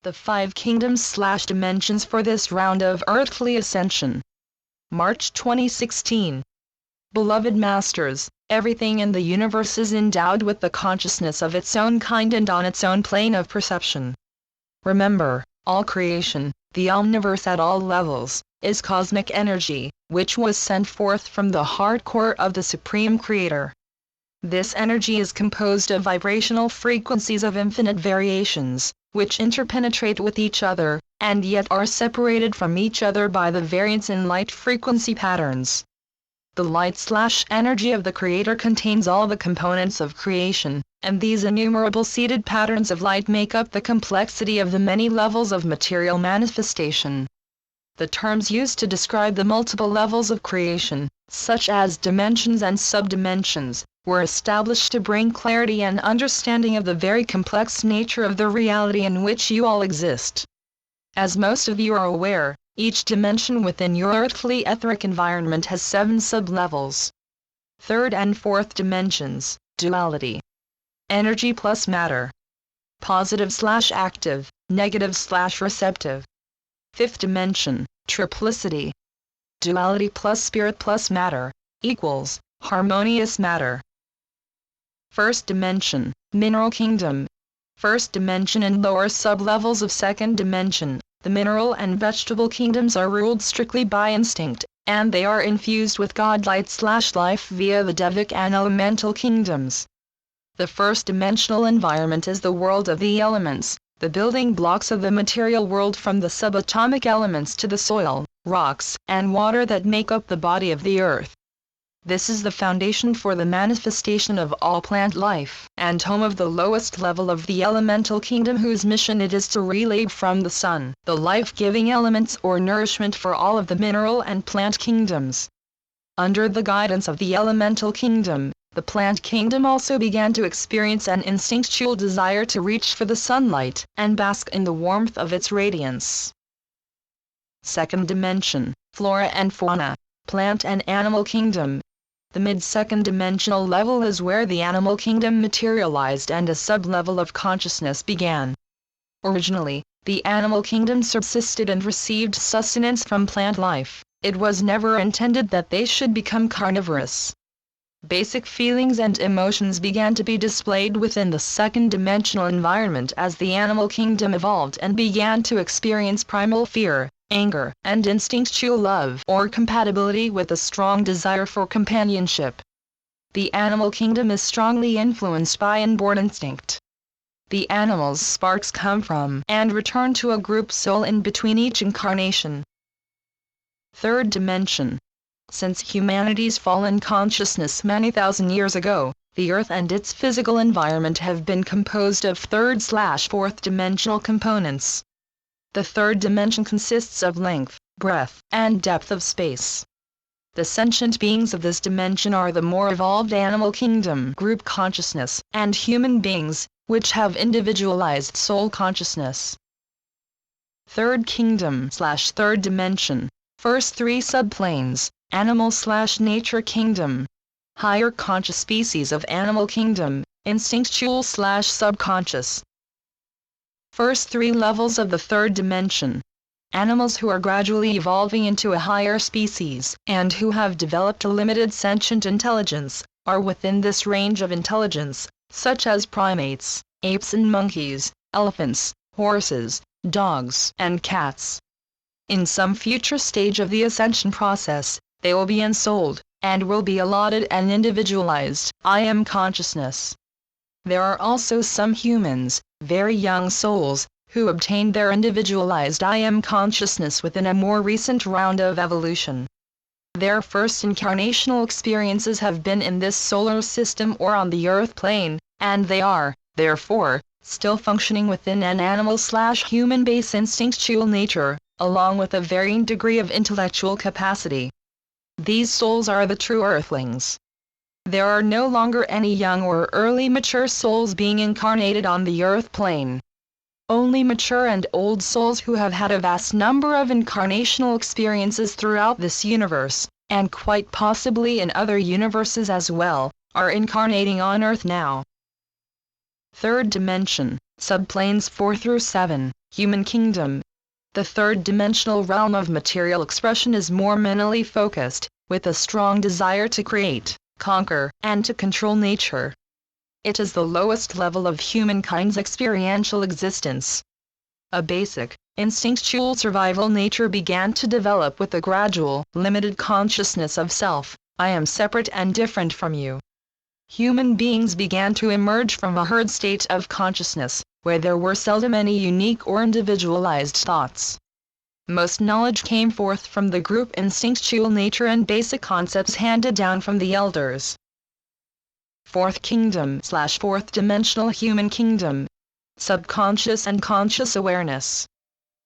The 5 kingdoms/dimensions for this round of earthly ascension. March 2016. Beloved Masters, everything in the universe is endowed with the consciousness of its own kind and on its own plane of perception. Remember, all creation, the omniverse at all levels, is cosmic energy, which was sent forth from the heart core of the Supreme Creator. This energy is composed of vibrational frequencies of infinite variations, which interpenetrate with each other, and yet are separated from each other by the variance in light frequency patterns. The light/energy of the Creator contains all the components of creation, and these innumerable seeded patterns of light make up the complexity of the many levels of material manifestation. The terms used to describe the multiple levels of creation, such as dimensions and subdimensions, were established to bring clarity and understanding of the very complex nature of the reality in which you all exist. As most of you are aware, each dimension within your earthly etheric environment has 7 sub-levels. 3rd and 4th dimensions, duality. Energy plus matter. Positive/active, negative/receptive. 5th dimension, triplicity. Duality plus spirit plus matter, equals harmonious matter. 1st dimension, mineral kingdom. 1st dimension and lower sub-levels of 2nd dimension, the mineral and vegetable kingdoms are ruled strictly by instinct, and they are infused with God-light/life via the Devic and elemental kingdoms. The 1st dimensional environment is the world of the elements, the building blocks of the material world from the subatomic elements to the soil, rocks, and water that make up the body of the earth. This is the foundation for the manifestation of all plant life, and home of the lowest level of the elemental kingdom whose mission it is to relay from the sun, the life-giving elements or nourishment for all of the mineral and plant kingdoms. Under the guidance of the elemental kingdom, the plant kingdom also began to experience an instinctual desire to reach for the sunlight and bask in the warmth of its radiance. 2nd dimension, flora and fauna, plant and animal kingdom. The mid-2nd dimensional level is where the animal kingdom materialized and a sub-level of consciousness began. Originally, the animal kingdom subsisted and received sustenance from plant life. It was never intended that they should become carnivorous. Basic feelings and emotions began to be displayed within the 2nd dimensional environment as the animal kingdom evolved and began to experience primal fear, anger, and instinctual love or compatibility with a strong desire for companionship. The animal kingdom is strongly influenced by inborn instinct. The animal's sparks come from and return to a group soul in between each incarnation. 3rd dimension. Since humanity's fallen consciousness many thousand years ago, the Earth and its physical environment have been composed of 3rd/4th dimensional components. The 3rd dimension consists of length, breadth, and depth of space. The sentient beings of this dimension are the more evolved animal kingdom group consciousness, and human beings, which have individualized soul consciousness. 3rd kingdom/3rd dimension, first 3 subplanes, animal/nature kingdom. Higher conscious species of animal kingdom, instinctual/subconscious. First 3 levels of the 3rd dimension. Animals who are gradually evolving into a higher species, and who have developed a limited sentient intelligence, are within this range of intelligence, such as primates, apes and monkeys, elephants, horses, dogs, and cats. In some future stage of the ascension process, they will be ensouled, and will be allotted an individualized, I am consciousness. There are also some humans, very young souls, who obtained their individualized I am consciousness within a more recent round of evolution. Their first incarnational experiences have been in this solar system or on the earth plane, and they are, therefore, still functioning within an animal/human base instinctual nature, along with a varying degree of intellectual capacity. These souls are the true earthlings. There are no longer any young or early mature souls being incarnated on the earth plane. Only mature and old souls who have had a vast number of incarnational experiences throughout this universe, and quite possibly in other universes as well, are incarnating on Earth now. 3rd dimension, subplanes 4 through 7, Human kingdom. The third-dimensional realm of material expression is more mentally focused, with a strong desire to create, conquer, and to control nature. It is the lowest level of humankind's experiential existence. A basic, instinctual survival nature began to develop with a gradual, limited consciousness of self. I am separate and different from you. Human beings began to emerge from a herd state of consciousness, where there were seldom any unique or individualized thoughts. Most knowledge came forth from the group instinctual nature and basic concepts handed down from the elders. Fourth kingdom / fourth dimensional human kingdom. Subconscious and conscious awareness.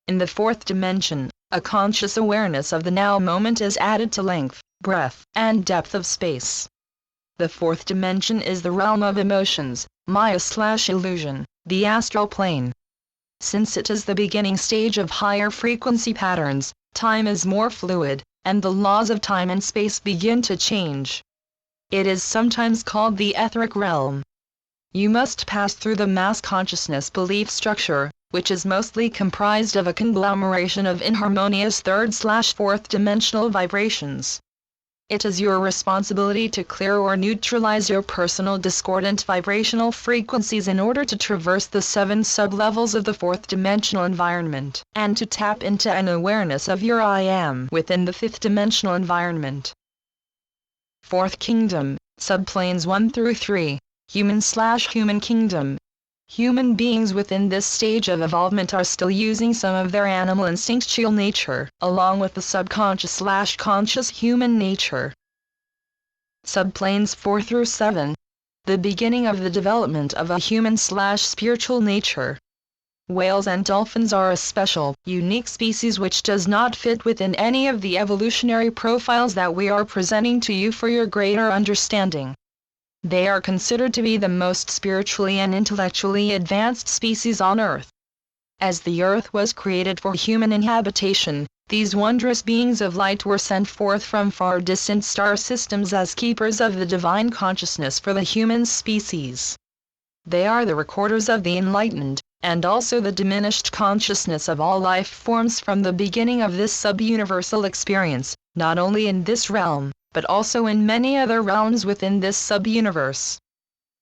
In the fourth dimension, a conscious awareness of the now moment is added to length, breadth, and depth of space. The fourth dimension is the realm of emotions, Maya/illusion, the astral plane. Since it is the beginning stage of higher frequency patterns, time is more fluid, and the laws of time and space begin to change. It is sometimes called the etheric realm. You must pass through the mass consciousness belief structure, which is mostly comprised of a conglomeration of inharmonious third/fourth dimensional vibrations. It is your responsibility to clear or neutralize your personal discordant vibrational frequencies in order to traverse the 7 sublevels of the fourth dimensional environment, and to tap into an awareness of your I am within the fifth dimensional environment. Fourth kingdom, subplanes 1 through 3, human/human kingdom. Human beings within this stage of evolvement are still using some of their animal instinctual nature, along with the subconscious/conscious human nature. Subplanes 4 through 7. The beginning of the development of a human/spiritual nature. Whales and dolphins are a special, unique species which does not fit within any of the evolutionary profiles that we are presenting to you for your greater understanding. They are considered to be the most spiritually and intellectually advanced species on Earth. As the Earth was created for human inhabitation, these wondrous beings of light were sent forth from far distant star systems as keepers of the divine consciousness for the human species. They are the recorders of the enlightened, and also the diminished consciousness of all life forms from the beginning of this sub-universal experience, not only in this realm, but also in many other realms within this sub-universe.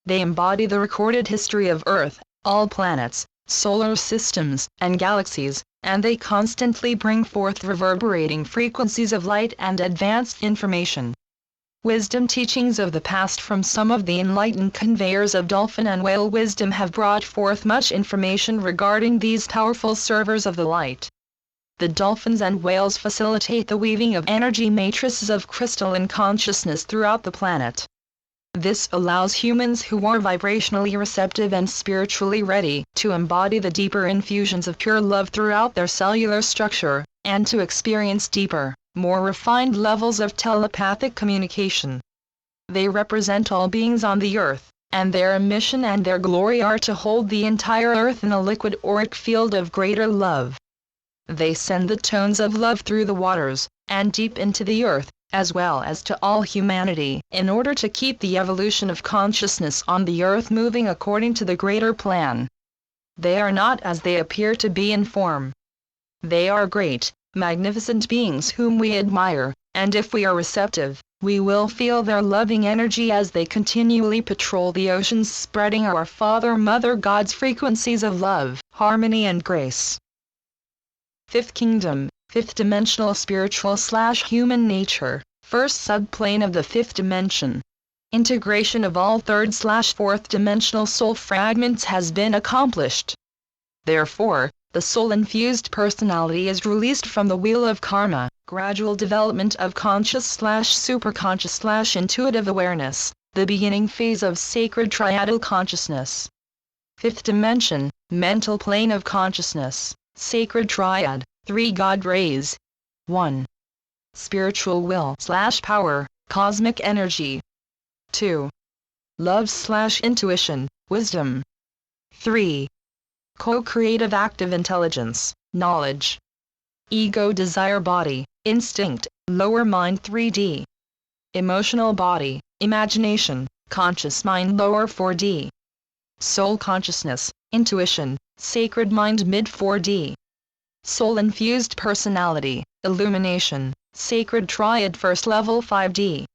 They embody the recorded history of Earth, all planets, solar systems, and galaxies, and they constantly bring forth reverberating frequencies of light and advanced information. Wisdom teachings of the past from some of the enlightened conveyors of dolphin and whale wisdom have brought forth much information regarding these powerful servers of the light. The dolphins and whales facilitate the weaving of energy matrices of crystalline consciousness throughout the planet. This allows humans who are vibrationally receptive and spiritually ready to embody the deeper infusions of pure love throughout their cellular structure, and to experience deeper, more refined levels of telepathic communication. They represent all beings on the earth, and their mission and their glory are to hold the entire earth in a liquid auric field of greater love. They send the tones of love through the waters, and deep into the earth, as well as to all humanity, in order to keep the evolution of consciousness on the earth moving according to the greater plan. They are not as they appear to be in form. They are great, magnificent beings whom we admire, and if we are receptive, we will feel their loving energy as they continually patrol the oceans, spreading our Father Mother God's frequencies of love, harmony and grace. Fifth kingdom, fifth dimensional spiritual/human nature, first subplane of the fifth dimension. Integration of all third/fourth dimensional soul fragments has been accomplished. Therefore, the soul-infused personality is released from the wheel of karma, gradual development of conscious/superconscious/intuitive awareness, the beginning phase of sacred triadal consciousness. Fifth dimension, mental plane of consciousnness. Sacred Triad, 3 God rays. 1. Spiritual will/power, cosmic energy. 2. Love/intuition, wisdom. 3. Co-creative active intelligence, knowledge. Ego desire body, instinct, lower mind 3D. Emotional body, imagination, conscious mind lower 4D. Soul consciousness, intuition, Sacred Mind Mid 4D. Soul-infused personality, illumination, Sacred Triad First Level 5D.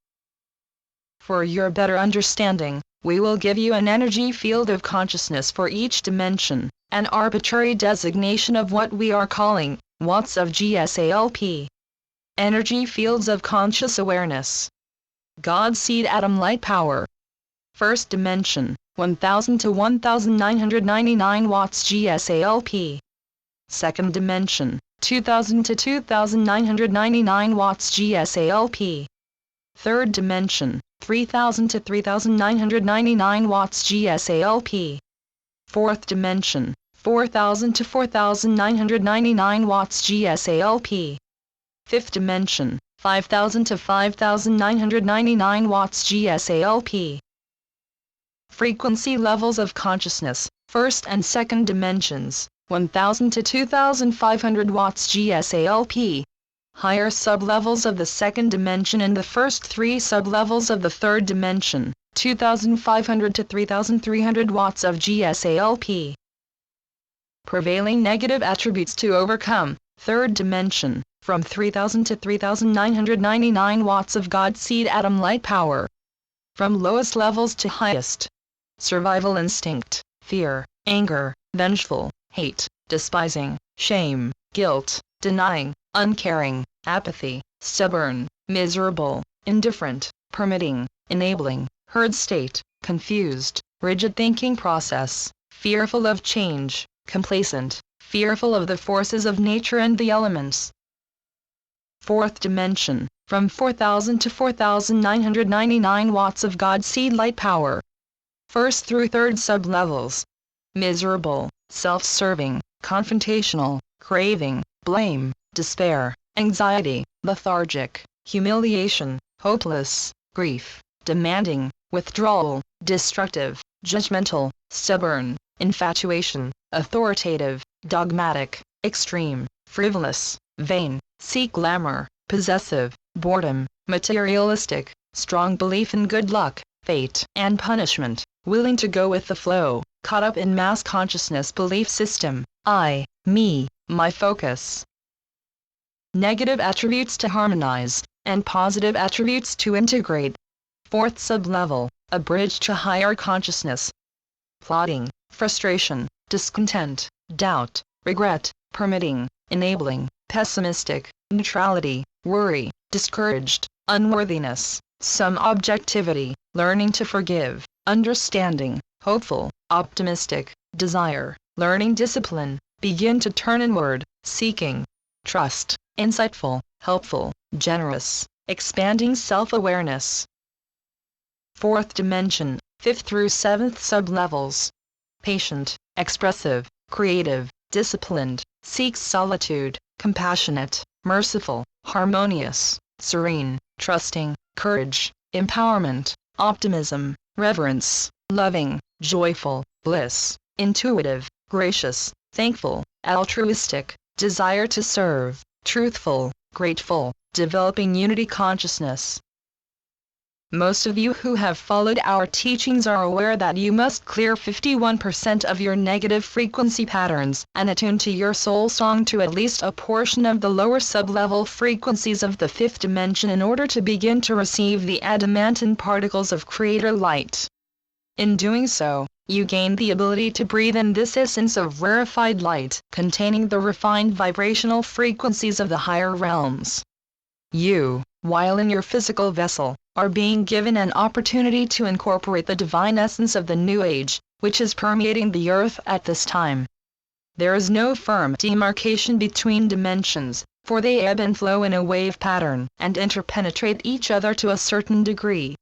For your better understanding, we will give you an energy field of consciousness for each dimension, an arbitrary designation of what we are calling watts of GSALP. Energy fields of conscious awareness. God Seed Atom Light Power. First dimension, 1000 to 1999 watts GSALP. Second dimension, 2000 to 2999 watts GSALP. Third dimension, 3000 to 3999 watts GSALP. Fourth dimension, 4000 to 4999 watts GSALP. Fifth dimension, 5000 to 5999 watts GSALP. Frequency levels of consciousness, first and second dimensions, 1000 to 2500 watts GSALP. Higher sublevels of the second dimension and the first three sublevels of the third dimension, 2500 to 3300 watts of GSALP. Prevailing negative attributes to overcome, third dimension, from 3000 to 3999 watts of God Seed Atom Light Power. From lowest levels to highest. Survival instinct, fear, anger, vengeful, hate, despising, shame, guilt, denying, uncaring, apathy, stubborn, miserable, indifferent, permitting, enabling, herd state, confused, rigid thinking process, fearful of change, complacent, fearful of the forces of nature and the elements. Fourth dimension, from 4000 to 4999 watts of God Seed Light Power. First through third sublevels. Miserable, self-serving, confrontational, craving, blame, despair, anxiety, lethargic, humiliation, hopeless, grief, demanding, withdrawal, destructive, judgmental, stubborn, infatuation, authoritative, dogmatic, extreme, frivolous, vain, seek glamour, possessive, boredom, materialistic, strong belief in good luck, fate and punishment, willing to go with the flow, caught up in mass consciousness belief system, I, me, my focus. Negative attributes to harmonize, and positive attributes to integrate. Fourth sublevel, a bridge to higher consciousness. Plotting, frustration, discontent, doubt, regret, permitting, enabling, pessimistic, neutrality, worry, discouraged, unworthiness, some objectivity, learning to forgive, understanding, hopeful, optimistic, desire, learning discipline, begin to turn inward, seeking, trust, insightful, helpful, generous, expanding self-awareness. Fourth dimension, 5th through 7th sublevels. Patient, expressive, creative, disciplined, seeks solitude, compassionate, merciful, harmonious, serene, trusting, courage, empowerment, optimism, reverence, loving, joyful, bliss, intuitive, gracious, thankful, altruistic, desire to serve, truthful, grateful, developing unity consciousness. Most of you who have followed our teachings are aware that you must clear 51% of your negative frequency patterns and attune to your soul song to at least a portion of the lower sublevel frequencies of the fifth dimension in order to begin to receive the adamantine particles of Creator light. In doing so, you gain the ability to breathe in this essence of rarefied light containing the refined vibrational frequencies of the higher realms. You, while in your physical vessel, are being given an opportunity to incorporate the divine essence of the New Age, which is permeating the earth at this time. There is no firm demarcation between dimensions, for they ebb and flow in a wave pattern and interpenetrate each other to a certain degree.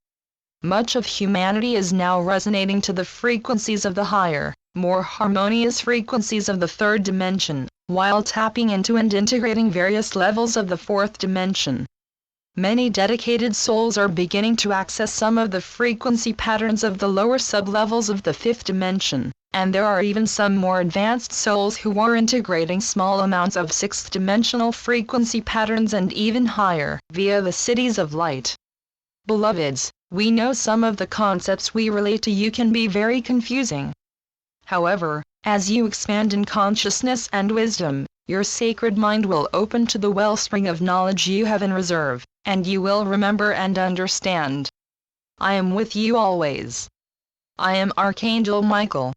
Much of humanity is now resonating to the frequencies of the higher, more harmonious frequencies of the third dimension, while tapping into and integrating various levels of the fourth dimension. Many dedicated souls are beginning to access some of the frequency patterns of the lower sublevels of the fifth dimension, and there are even some more advanced souls who are integrating small amounts of sixth dimensional frequency patterns and even higher via the cities of light. Beloveds, we know some of the concepts we relate to you can be very confusing. However, as you expand in consciousness and wisdom, your sacred mind will open to the wellspring of knowledge you have in reserve, and you will remember and understand. I am with you always. I am Archangel Michael.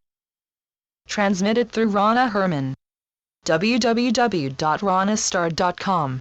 Transmitted through Rana Herman. www.ranastar.com